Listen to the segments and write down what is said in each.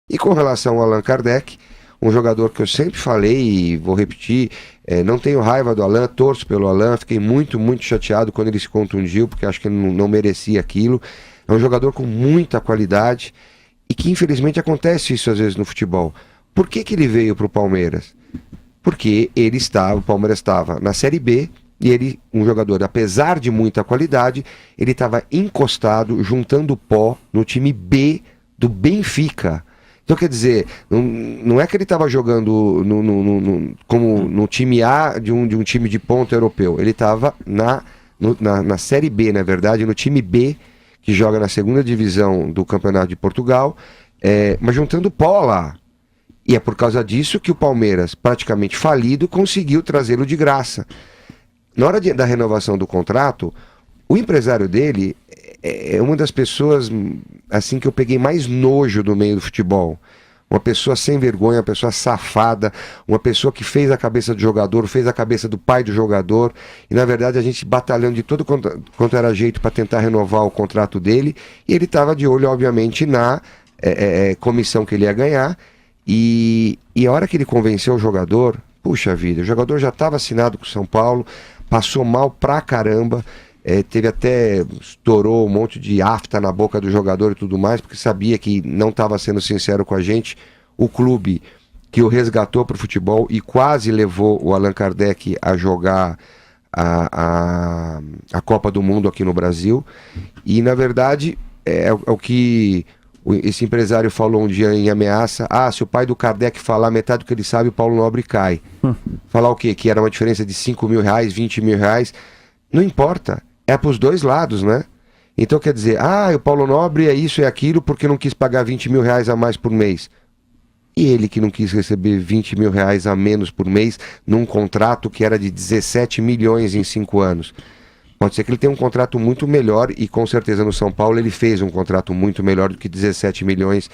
E com relação ao Allan Kardec, um jogador que eu sempre falei e vou repetir, não tenho raiva do Allan, torço pelo Allan, fiquei muito, muito chateado quando ele se contundiu, porque acho que ele não merecia aquilo. É um jogador com muita qualidade e que infelizmente acontece isso às vezes no futebol. Por que que ele veio para o Palmeiras? Porque o Palmeiras estava na Série B e ele, um jogador, apesar de muita qualidade, ele estava encostado, juntando pó no time B do Benfica. Então, quer dizer, não é que ele estava jogando como no time A de um time de ponta europeu. Ele estava na Série B, na verdade, no time B, que joga na segunda divisão do Campeonato de Portugal, mas juntando pó lá. E é por causa disso que o Palmeiras, praticamente falido, conseguiu trazê-lo de graça. Na hora da renovação do contrato, o empresário dele é uma das pessoas assim que eu peguei mais nojo do meio do futebol. Uma pessoa sem vergonha, uma pessoa safada, uma pessoa que fez a cabeça do jogador, fez a cabeça do pai do jogador, e na verdade a gente batalhando de todo quanto era jeito para tentar renovar o contrato dele, e ele estava de olho, obviamente, na comissão que ele ia ganhar, e a hora que ele convenceu o jogador, puxa vida, o jogador já estava assinado com o São Paulo, passou mal pra caramba, teve até, estourou um monte de afta na boca do jogador e tudo mais, porque sabia que não estava sendo sincero com a gente. O clube que o resgatou para o futebol e quase levou o Allan Kardec a jogar a Copa do Mundo aqui no Brasil. E na verdade é o que esse empresário falou um dia em ameaça: se o pai do Kardec falar metade do que ele sabe, o Paulo Nobre cai. Falar o quê? Que era uma diferença de 5 mil reais, 20 mil reais. Não importa. É para os dois lados, né? Então quer dizer, o Paulo Nobre é isso, é aquilo, porque não quis pagar 20 mil reais a mais por mês. E ele que não quis receber 20 mil reais a menos por mês num contrato que era de 17 milhões em 5 anos. Pode ser que ele tenha um contrato muito melhor e com certeza no São Paulo ele fez um contrato muito melhor do que 17 milhões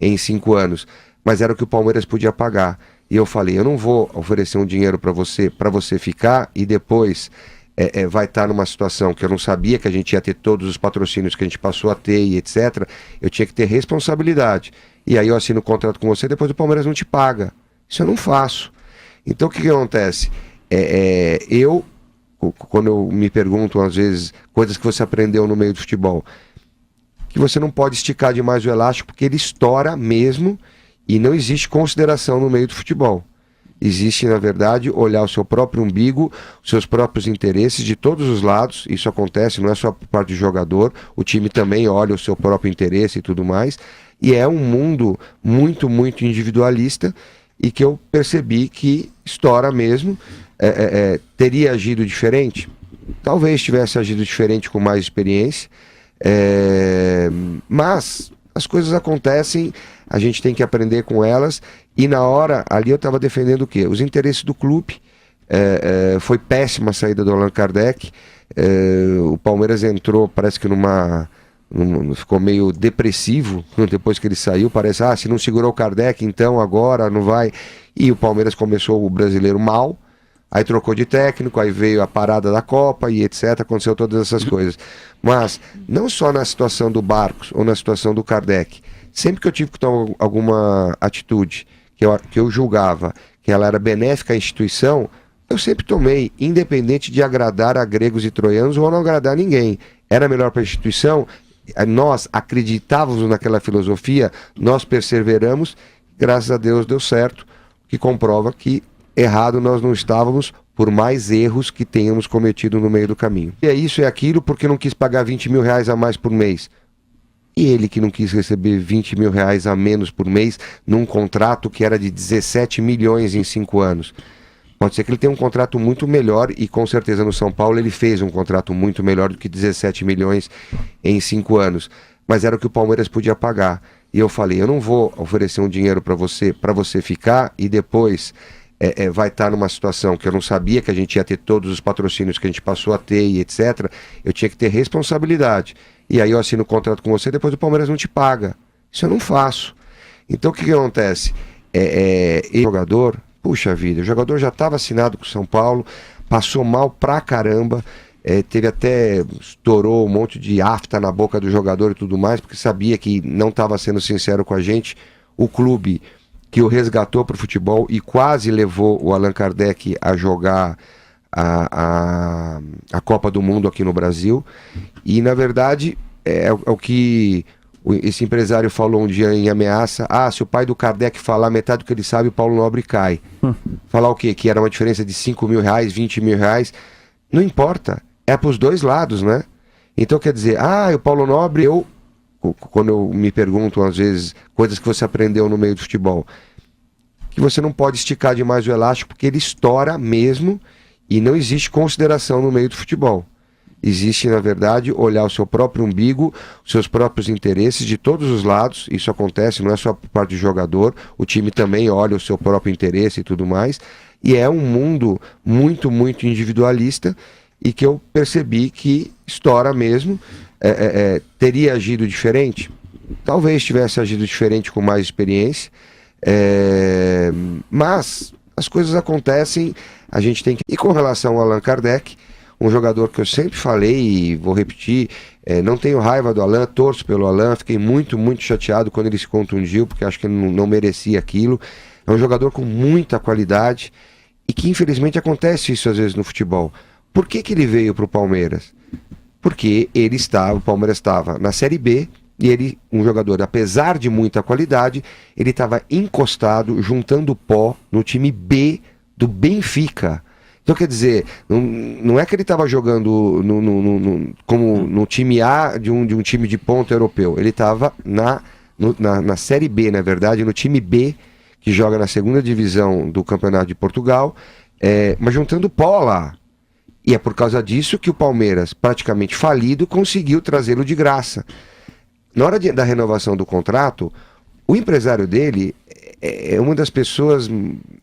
em 5 anos. Mas era o que o Palmeiras podia pagar. E eu falei, eu não vou oferecer um dinheiro para você ficar e depois vai estar numa situação que eu não sabia que a gente ia ter todos os patrocínios que a gente passou a ter e etc. Eu tinha que ter responsabilidade. E aí eu assino o contrato com você, depois o Palmeiras não te paga. Isso eu não faço. Então o que acontece? Quando me perguntam às vezes coisas que você aprendeu no meio do futebol, que você não pode esticar demais o elástico porque ele estoura mesmo e não existe consideração no meio do futebol. Existe, na verdade, olhar o seu próprio umbigo, os seus próprios interesses de todos os lados. Isso acontece, não é só por parte do jogador, o time também olha o seu próprio interesse e tudo mais. E é um mundo muito, muito individualista e que eu percebi que estoura mesmo. Teria agido diferente? Talvez tivesse agido diferente com mais experiência, mas as coisas acontecem, a gente tem que aprender com elas. E na hora, ali eu estava defendendo o quê? Os interesses do clube. Foi péssima a saída do Allan Kardec. O Palmeiras entrou, parece que ficou meio depressivo depois que ele saiu. Parece, se não segurou o Kardec, então agora não vai. E o Palmeiras começou o brasileiro mal. Aí trocou de técnico, aí veio a parada da Copa e etc. Aconteceu todas essas coisas. Mas não só na situação do Barcos ou na situação do Kardec. Sempre que eu tive que tomar alguma atitude que eu julgava que ela era benéfica à instituição, eu sempre tomei, independente de agradar a gregos e troianos ou não agradar ninguém. Era melhor para a instituição, nós acreditávamos naquela filosofia, nós perseveramos, graças a Deus deu certo, que comprova que errado nós não estávamos, por mais erros que tenhamos cometido no meio do caminho. E é isso, é aquilo, porque não quis pagar 20 mil reais a mais por mês. E ele que não quis receber 20 mil reais a menos por mês num contrato que era de 17 milhões em 5 anos. Pode ser que ele tenha um contrato muito melhor e com certeza no São Paulo ele fez um contrato muito melhor do que 17 milhões em 5 anos. Mas era o que o Palmeiras podia pagar. E eu falei, eu não vou oferecer um dinheiro para você ficar e depois vai estar numa situação que eu não sabia que a gente ia ter todos os patrocínios que a gente passou a ter e etc. Eu tinha que ter responsabilidade. E aí eu assino o contrato com você, depois o Palmeiras não te paga. Isso eu não faço. Então o que acontece? O jogador, puxa vida, o jogador já estava assinado com o São Paulo, passou mal pra caramba, teve até, estourou um monte de afta na boca do jogador e tudo mais, porque sabia que não estava sendo sincero com a gente. o clube que o resgatou para o futebol e quase levou o Allan Kardec a jogar a Copa do Mundo aqui no Brasil. E, na verdade, é o que esse empresário falou um dia em Ameaça: se o pai do Kardec falar metade do que ele sabe, o Paulo Nobre cai. Falar o quê? Que era uma diferença de 5 mil reais, 20 mil reais. Não importa, é para os dois lados, né? Então, quer dizer, o Paulo Nobre, quando eu me pergunto, às vezes, coisas que você aprendeu no meio do futebol, que você não pode esticar demais o elástico, porque ele estoura mesmo, e não existe consideração no meio do futebol. Existe, na verdade, olhar o seu próprio umbigo, os seus próprios interesses de todos os lados. Isso acontece, não é só por parte do jogador, o time também olha o seu próprio interesse e tudo mais. E é um mundo muito, muito individualista, e que eu percebi que estoura mesmo. Teria agido diferente? Talvez tivesse agido diferente com mais experiência, mas as coisas acontecem, a gente tem que... E com relação ao Allan Kardec, um jogador que eu sempre falei e vou repetir, não tenho raiva do Allan, torço pelo Allan, fiquei muito, muito chateado quando ele se contundiu, porque acho que ele não merecia aquilo. É um jogador com muita qualidade e que infelizmente acontece isso às vezes no futebol. Por que ele veio para o Palmeiras? Porque o Palmeiras estava na Série B, e ele, um jogador, apesar de muita qualidade, ele estava encostado, juntando pó no time B do Benfica. Então, quer dizer, não é que ele estava jogando como no time A de um time de ponta europeu. Ele estava na Série B, na verdade, no time B, que joga na segunda divisão do Campeonato de Portugal, mas juntando pó lá. E é por causa disso que o Palmeiras, praticamente falido, conseguiu trazê-lo de graça. Na hora da renovação do contrato, o empresário dele é uma das pessoas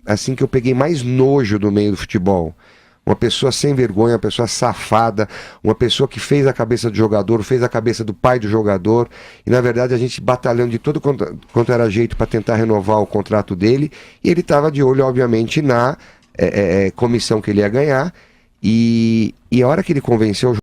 assim que eu peguei mais nojo do meio do futebol. Uma pessoa sem vergonha, uma pessoa safada, uma pessoa que fez a cabeça do jogador, fez a cabeça do pai do jogador. E na verdade a gente batalhando de todo quanto era jeito para tentar renovar o contrato dele. E ele estava de olho, obviamente, na comissão que ele ia ganhar. E a hora que ele convenceu